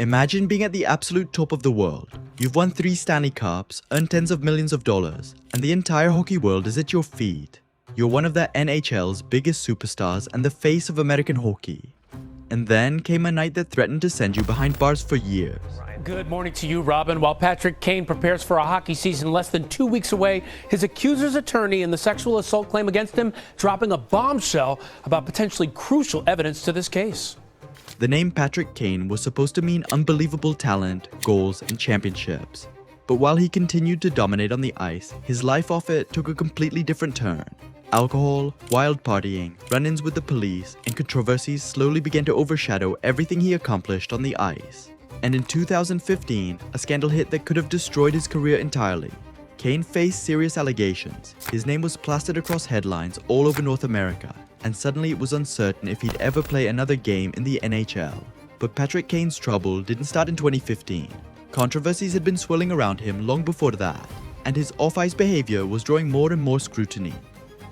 Imagine being at the absolute top of the world. You've won 3 Stanley Cups, earned tens of millions of dollars, and the entire hockey world is at your feet. You're one of the NHL's biggest superstars and the face of American hockey. And then came a night that threatened to send you behind bars for years. Good morning to you, Robin. While Patrick Kane prepares for a hockey season less than 2 weeks away, his accuser's attorney in the sexual assault claim against him dropping a bombshell about potentially crucial evidence to this case. The name Patrick Kane was supposed to mean unbelievable talent, goals, and championships. But while he continued to dominate on the ice, his life off it took a completely different turn. Alcohol, wild partying, run-ins with the police, and controversies slowly began to overshadow everything he accomplished on the ice. And in 2015, a scandal hit that could have destroyed his career entirely. Kane faced serious allegations. His name was plastered across headlines all over North America, and suddenly it was uncertain if he'd ever play another game in the NHL. But Patrick Kane's trouble didn't start in 2015. Controversies had been swirling around him long before that, and his off-ice behavior was drawing more and more scrutiny.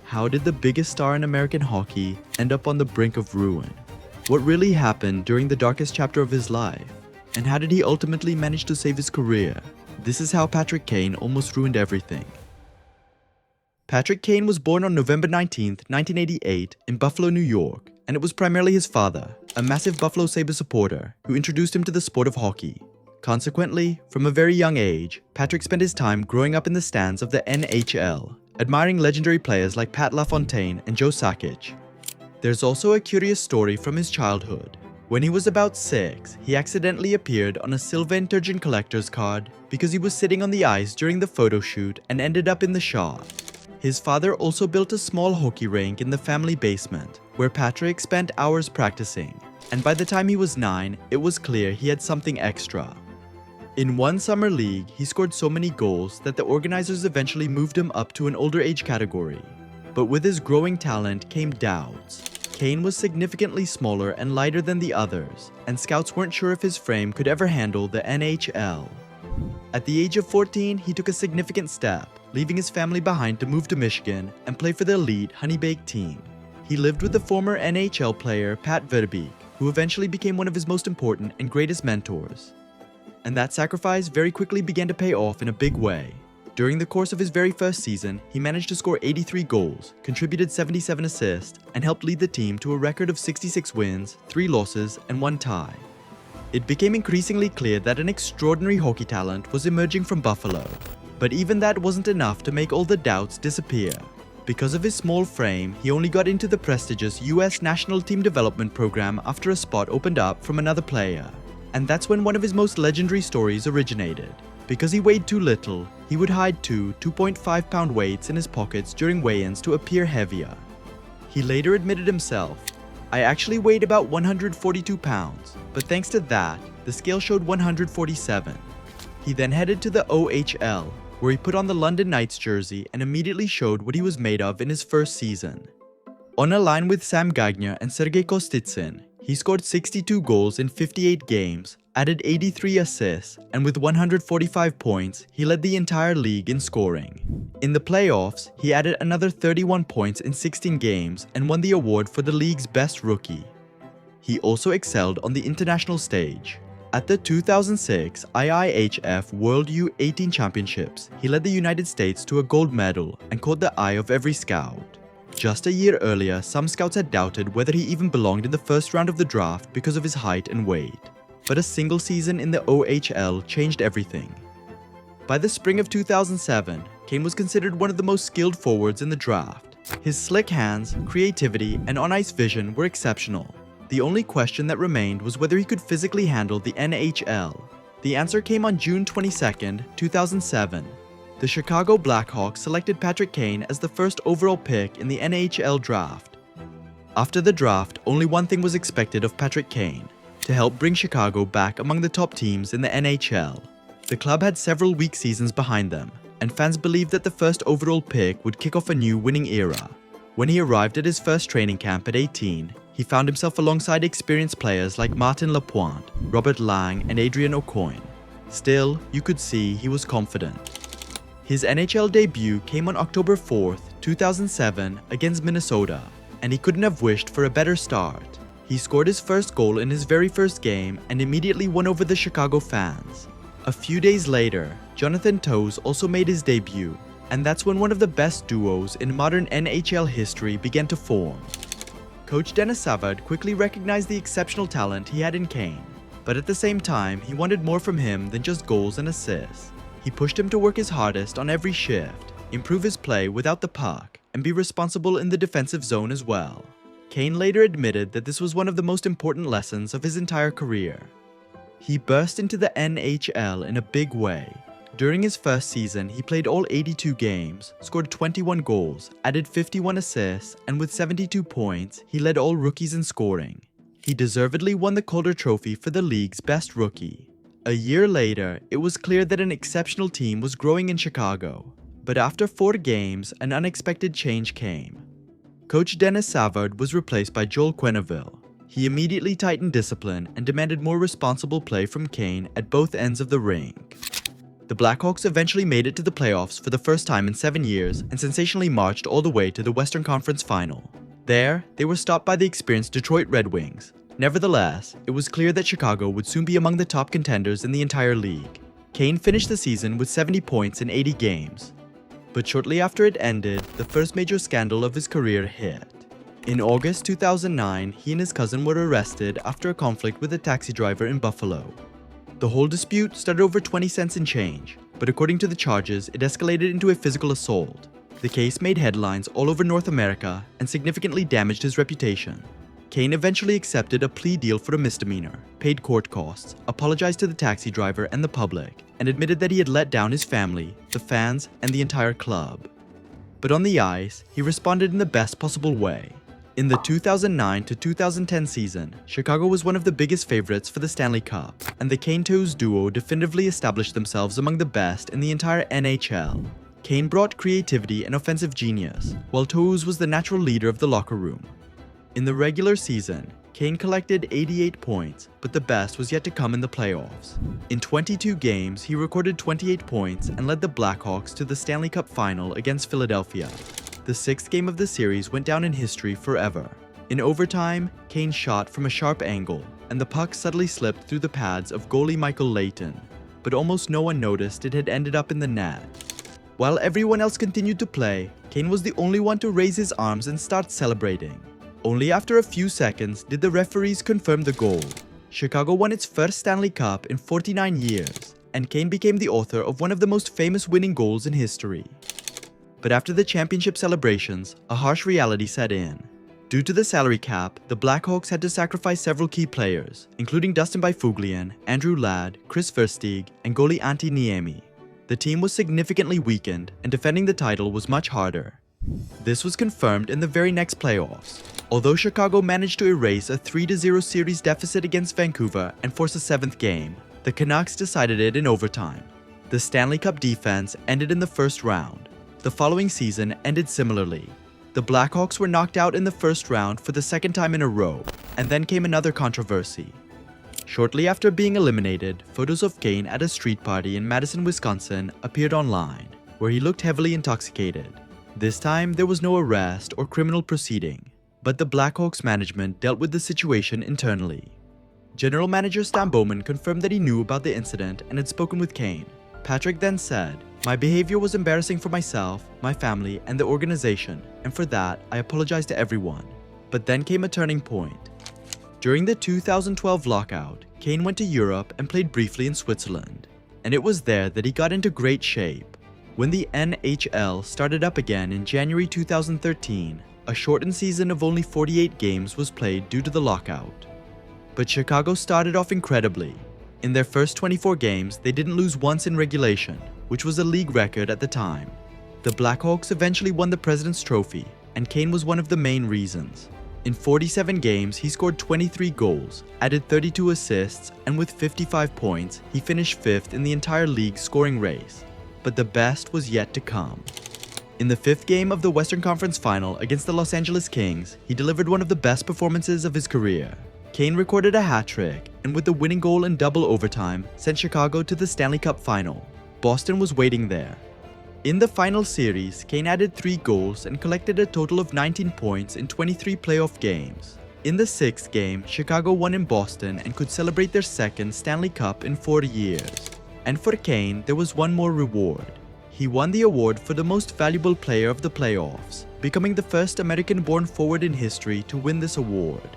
How did the biggest star in American hockey end up on the brink of ruin? What really happened during the darkest chapter of his life? And how did he ultimately manage to save his career? This is how Patrick Kane almost ruined everything. Patrick Kane was born on November 19, 1988 in Buffalo, New York, and it was primarily his father, a massive Buffalo Sabres supporter, who introduced him to the sport of hockey. Consequently, from a very young age, Patrick spent his time growing up in the stands of the NHL, admiring legendary players like Pat LaFontaine and Joe Sakic. There's also a curious story from his childhood. When he was about 6, he accidentally appeared on a Sylvain Turgeon collector's card because he was sitting on the ice during the photo shoot and ended up in the shot. His father also built a small hockey rink in the family basement, where Patrick spent hours practicing, and by the time he was 9, it was clear he had something extra. In one summer league, he scored so many goals that the organizers eventually moved him up to an older age category. But with his growing talent came doubts. Kane was significantly smaller and lighter than the others, and scouts weren't sure if his frame could ever handle the NHL. At the age of 14, he took a significant step, leaving his family behind to move to Michigan and play for the elite Honey Baked team. He lived with the former NHL player Pat Verbeek, who eventually became one of his most important and greatest mentors. And that sacrifice very quickly began to pay off in a big way. During the course of his very first season, he managed to score 83 goals, contributed 77 assists, and helped lead the team to a record of 66 wins, 3 losses, and 1 tie. It became increasingly clear that an extraordinary hockey talent was emerging from Buffalo. But even that wasn't enough to make all the doubts disappear. Because of his small frame, he only got into the prestigious US National Team Development Program after a spot opened up from another player. And that's when one of his most legendary stories originated. Because he weighed too little, he would hide 2.5-pound weights in his pockets during weigh-ins to appear heavier. He later admitted himself, "I actually weighed about 142 pounds, but thanks to that, the scale showed 147. He then headed to the OHL, where he put on the London Knights jersey and immediately showed what he was made of in his first season. On a line with Sam Gagner and Sergei Kostitsyn, he scored 62 goals in 58 games, added 83 assists, and with 145 points, he led the entire league in scoring. In the playoffs, he added another 31 points in 16 games and won the award for the league's best rookie. He also excelled on the international stage. At the 2006 IIHF World U18 Championships, he led the United States to a gold medal and caught the eye of every scout. Just a year earlier, some scouts had doubted whether he even belonged in the first round of the draft because of his height and weight. But a single season in the OHL changed everything. By the spring of 2007, Kane was considered one of the most skilled forwards in the draft. His slick hands, creativity, and on-ice vision were exceptional. The only question that remained was whether he could physically handle the NHL. The answer came on June 22, 2007. The Chicago Blackhawks selected Patrick Kane as the first overall pick in the NHL Draft. After the draft, only one thing was expected of Patrick Kane: to help bring Chicago back among the top teams in the NHL. The club had several weak seasons behind them, and fans believed that the first overall pick would kick off a new winning era. When he arrived at his first training camp at 18, he found himself alongside experienced players like Martin Lapointe, Robert Lang, and Adrian Aucoin. Still, you could see he was confident. His NHL debut came on October 4, 2007 against Minnesota, and he couldn't have wished for a better start. He scored his first goal in his very first game and immediately won over the Chicago fans. A few days later, Jonathan Toews also made his debut, and that's when one of the best duos in modern NHL history began to form. Coach Denis Savard quickly recognized the exceptional talent he had in Kane, but at the same time, he wanted more from him than just goals and assists. He pushed him to work his hardest on every shift, improve his play without the puck, and be responsible in the defensive zone as well. Kane later admitted that this was one of the most important lessons of his entire career. He burst into the NHL in a big way. During his first season, he played all 82 games, scored 21 goals, added 51 assists, and with 72 points, he led all rookies in scoring. He deservedly won the Calder Trophy for the league's best rookie. A year later, it was clear that an exceptional team was growing in Chicago. But after 4 games, an unexpected change came. Coach Denis Savard was replaced by Joel Quenneville. He immediately tightened discipline and demanded more responsible play from Kane at both ends of the rink. The Blackhawks eventually made it to the playoffs for the first time in 7 years and sensationally marched all the way to the Western Conference Final. There, they were stopped by the experienced Detroit Red Wings. Nevertheless, it was clear that Chicago would soon be among the top contenders in the entire league. Kane finished the season with 70 points in 80 games. But shortly after it ended, the first major scandal of his career hit. In August 2009, he and his cousin were arrested after a conflict with a taxi driver in Buffalo. The whole dispute started over 20 cents in change, but according to the charges, it escalated into a physical assault. The case made headlines all over North America and significantly damaged his reputation. Kane eventually accepted a plea deal for a misdemeanor, paid court costs, apologized to the taxi driver and the public, and admitted that he had let down his family, the fans, and the entire club. But on the ice, he responded in the best possible way. In the 2009 to 2010 season, Chicago was one of the biggest favorites for the Stanley Cup, and the Kane-Toews duo definitively established themselves among the best in the entire NHL. Kane brought creativity and offensive genius, while Toews was the natural leader of the locker room. In the regular season, Kane collected 88 points, but the best was yet to come in the playoffs. In 22 games, he recorded 28 points and led the Blackhawks to the Stanley Cup final against Philadelphia. The 6th game of the series went down in history forever. In overtime, Kane shot from a sharp angle, and the puck suddenly slipped through the pads of goalie Michael Layton, but almost no one noticed it had ended up in the net. While everyone else continued to play, Kane was the only one to raise his arms and start celebrating. Only after a few seconds did the referees confirm the goal. Chicago won its first Stanley Cup in 49 years, and Kane became the author of one of the most famous winning goals in history. But after the championship celebrations, a harsh reality set in. Due to the salary cap, the Blackhawks had to sacrifice several key players, including Dustin Byfuglien, Andrew Ladd, Chris Versteeg, and goalie Antti Niemi. The team was significantly weakened, and defending the title was much harder. This was confirmed in the very next playoffs. Although Chicago managed to erase a 3-0 series deficit against Vancouver and force a 7th game, the Canucks decided it in overtime. The Stanley Cup defense ended in the first round. The following season ended similarly. The Blackhawks were knocked out in the first round for the 2nd time in a row, and then came another controversy. Shortly after being eliminated, photos of Kane at a street party in Madison, Wisconsin appeared online, where he looked heavily intoxicated. This time, there was no arrest or criminal proceeding, but the Blackhawks management dealt with the situation internally. General Manager Stan Bowman confirmed that he knew about the incident and had spoken with Kane. Patrick then said, "My behavior was embarrassing for myself, my family, and the organization, and for that, I apologize to everyone." But then came a turning point. During the 2012 lockout, Kane went to Europe and played briefly in Switzerland, and it was there that he got into great shape. When the NHL started up again in January 2013, a shortened season of only 48 games was played due to the lockout. But Chicago started off incredibly. In their first 24 games, they didn't lose once in regulation, which was a league record at the time. The Blackhawks eventually won the President's Trophy, and Kane was one of the main reasons. In 47 games, he scored 23 goals, added 32 assists, and with 55 points, he finished 5th in the entire league's scoring race. But the best was yet to come. In the 5th game of the Western Conference Final against the Los Angeles Kings, he delivered one of the best performances of his career. Kane recorded a hat trick, and with the winning goal in double overtime, sent Chicago to the Stanley Cup final. Boston was waiting there. In the final series, Kane added 3 goals and collected a total of 19 points in 23 playoff games. In the sixth game, Chicago won in Boston and could celebrate their second Stanley Cup in 4 years. And for Kane, there was one more reward. He won the award for the most valuable player of the playoffs, becoming the first American-born forward in history to win this award.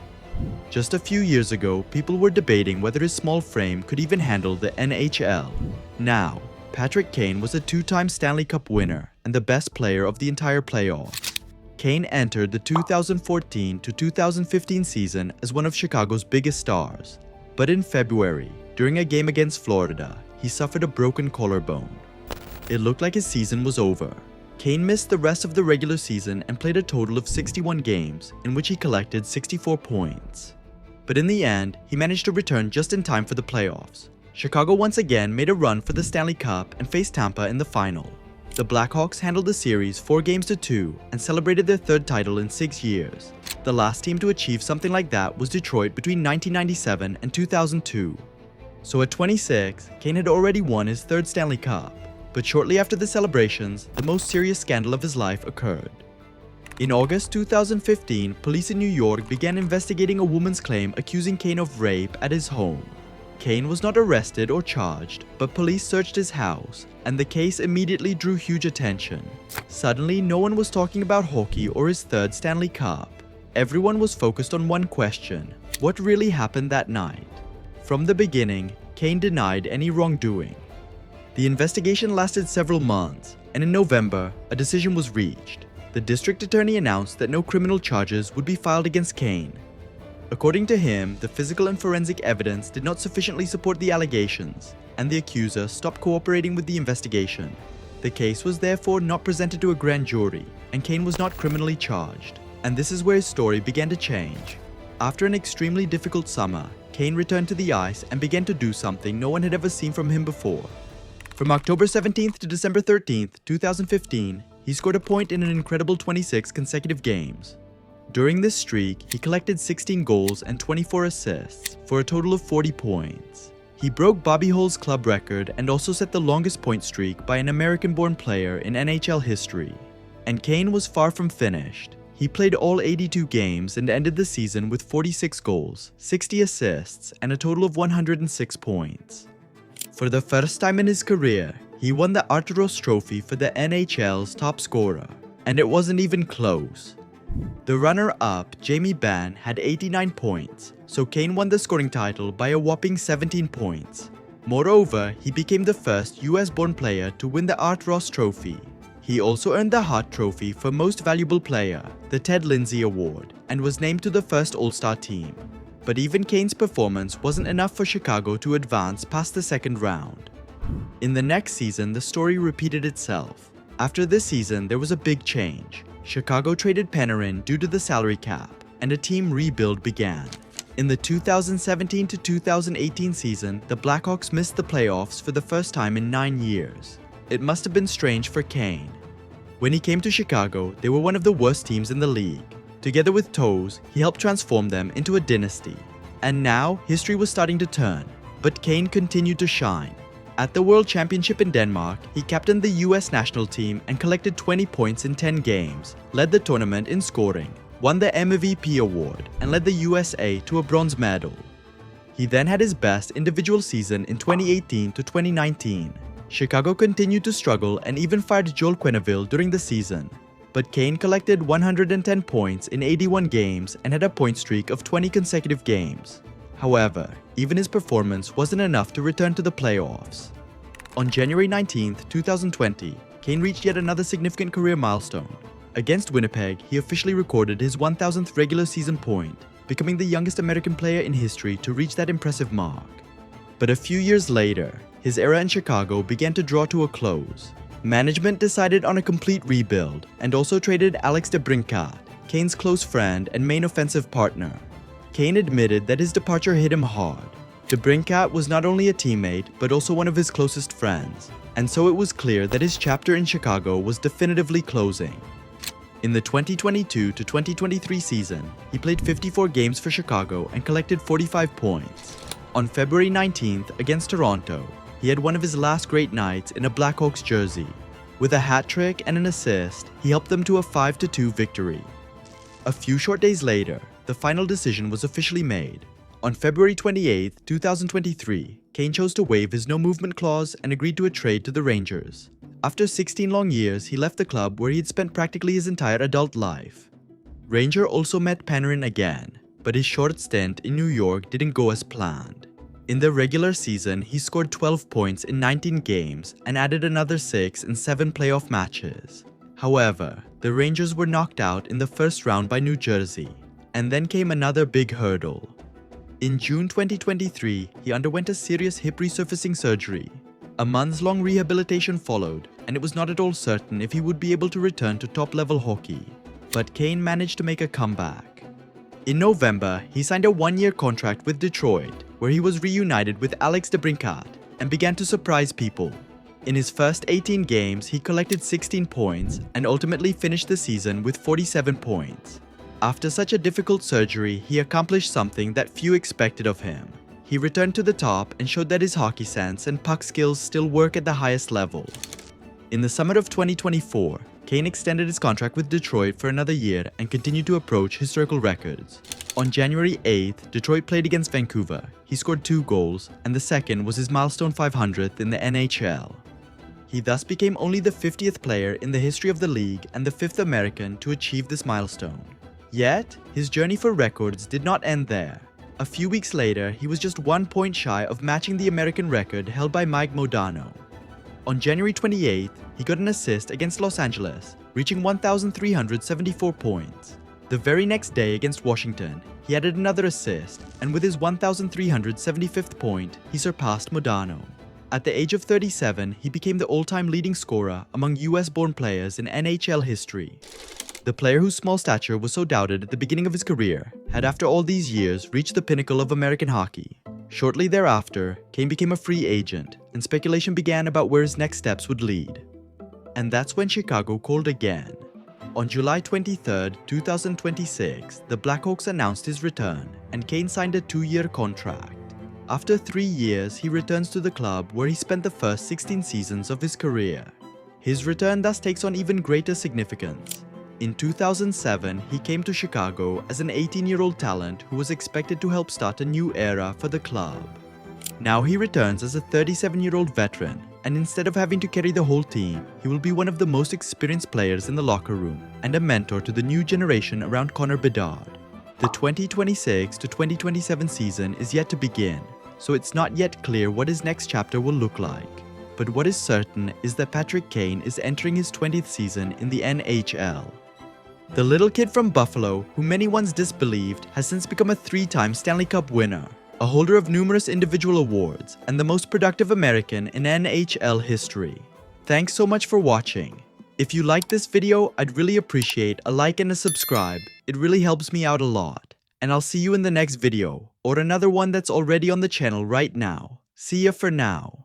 Just a few years ago, people were debating whether his small frame could even handle the NHL. Now, Patrick Kane was a 2-time Stanley Cup winner and the best player of the entire playoffs. Kane entered the 2014 to 2015 season as one of Chicago's biggest stars. But in February, during a game against Florida, he suffered a broken collarbone. It looked like his season was over. Kane missed the rest of the regular season and played a total of 61 games, in which he collected 64 points. But in the end, he managed to return just in time for the playoffs. Chicago once again made a run for the Stanley Cup and faced Tampa in the final. The Blackhawks handled the series 4-2 and celebrated their third title in 6 years. The last team to achieve something like that was Detroit between 1997 and 2002. So at 26, Kane had already won his third Stanley Cup. But shortly after the celebrations, the most serious scandal of his life occurred. In August 2015, police in New York began investigating a woman's claim accusing Kane of rape at his home. Kane was not arrested or charged, but police searched his house, and the case immediately drew huge attention. Suddenly, no one was talking about hockey or his third Stanley Cup. Everyone was focused on one question: what really happened that night? From the beginning, Kane denied any wrongdoing. The investigation lasted several months, and in November, a decision was reached. The district attorney announced that no criminal charges would be filed against Kane. According to him, the physical and forensic evidence did not sufficiently support the allegations, and the accuser stopped cooperating with the investigation. The case was therefore not presented to a grand jury, and Kane was not criminally charged. And this is where his story began to change. After an extremely difficult summer, Kane returned to the ice and began to do something no one had ever seen from him before. From October 17th to December 13th, 2015, he scored a point in an incredible 26 consecutive games. During this streak, he collected 16 goals and 24 assists for a total of 40 points. He broke Bobby Hull's club record and also set the longest point streak by an American-born player in NHL history. And Kane was far from finished. He played all 82 games and ended the season with 46 goals, 60 assists, and a total of 106 points. For the first time in his career, he won the Art Ross Trophy for the NHL's top scorer, and it wasn't even close. The runner-up, Jamie Benn, had 89 points, so Kane won the scoring title by a whopping 17 points. Moreover, he became the first US-born player to win the Art Ross Trophy. He also earned the Hart Trophy for Most Valuable Player, the Ted Lindsay Award, and was named to the first All-Star team. But even Kane's performance wasn't enough for Chicago to advance past the second round. In the next season, the story repeated itself. After this season, there was a big change. Chicago traded Panarin due to the salary cap, and a team rebuild began. In the 2017 to 2018 season, the Blackhawks missed the playoffs for the first time in 9 years. It must have been strange for Kane. When he came to Chicago, they were one of the worst teams in the league. Together with Toews, he helped transform them into a dynasty. And now, history was starting to turn, but Kane continued to shine. At the World Championship in Denmark, he captained the US national team and collected 20 points in 10 games, led the tournament in scoring, won the MVP award, and led the USA to a bronze medal. He then had his best individual season in 2018 to 2019. Chicago continued to struggle and even fired Joel Quenneville during the season. But Kane collected 110 points in 81 games and had a point streak of 20 consecutive games. However, even his performance wasn't enough to return to the playoffs. On January 19, 2020, Kane reached yet another significant career milestone. Against Winnipeg, he officially recorded his 1,000th regular season point, becoming the youngest American player in history to reach that impressive mark. But a few years later, his era in Chicago began to draw to a close. Management decided on a complete rebuild and also traded Alex DeBrincat, Kane's close friend and main offensive partner. Kane admitted that his departure hit him hard. DeBrincat was not only a teammate, but also one of his closest friends, and so it was clear that his chapter in Chicago was definitively closing. In the 2022 to 2023 season, he played 54 games for Chicago and collected 45 points. On February 19th against Toronto, he had one of his last great nights in a Blackhawks jersey. With a hat trick and an assist, he helped them to a 5-2 victory. A few short days later, the final decision was officially made. On February 28, 2023, Kane chose to waive his no-movement clause and agreed to a trade to the Rangers. After 16 long years, he left the club where he had spent practically his entire adult life. Ranger also met Panarin again, but his short stint in New York didn't go as planned. In the regular season, he scored 12 points in 19 games and added another 6 in 7 playoff matches. However, the Rangers were knocked out in the first round by New Jersey, and then came another big hurdle. In June 2023, he underwent a serious hip resurfacing surgery. A months-long rehabilitation followed, and it was not at all certain if he would be able to return to top-level hockey. But Kane managed to make a comeback. In November, he signed a one-year contract with Detroit, where he was reunited with Alex DeBrincat and began to surprise people. In his first 18 games, he collected 16 points and ultimately finished the season with 47 points. After such a difficult surgery, he accomplished something that few expected of him. He returned to the top and showed that his hockey sense and puck skills still work at the highest level. In the summer of 2024, Kane extended his contract with Detroit for another year and continued to approach historical records. On January 8th, Detroit played against Vancouver. He scored 2 goals, and the second was his milestone 500th in the NHL. He thus became only the 50th player in the history of the league and the 5th American to achieve this milestone. Yet, his journey for records did not end there. A few weeks later, he was just 1 point shy of matching the American record held by Mike Modano. On January 28th, he got an assist against Los Angeles, reaching 1,374 points. The very next day against Washington, he added another assist, and with his 1,375th point, he surpassed Modano. At the age of 37, he became the all-time leading scorer among US-born players in NHL history. The player whose small stature was so doubted at the beginning of his career had, after all these years, reached the pinnacle of American hockey. Shortly thereafter, Kane became a free agent, and speculation began about where his next steps would lead. And that's when Chicago called again. On July 23, 2026, the Blackhawks announced his return, and Kane signed a 2-year contract. After 3 years, he returns to the club where he spent the first 16 seasons of his career. His return thus takes on even greater significance. In 2007, he came to Chicago as an 18-year-old talent who was expected to help start a new era for the club. Now he returns as a 37-year-old veteran, and instead of having to carry the whole team, he will be one of the most experienced players in the locker room and a mentor to the new generation around Connor Bedard. The 2026 to 2027 season is yet to begin, so it's not yet clear what his next chapter will look like. But what is certain is that Patrick Kane is entering his 20th season in the NHL. The little kid from Buffalo, who many once disbelieved, has since become a 3-time Stanley Cup winner, a holder of numerous individual awards, and the most productive American in NHL history. Thanks so much for watching. If you liked this video, I'd really appreciate a like and a subscribe. It really helps me out a lot. And I'll see you in the next video, or another one that's already on the channel right now. See ya for now.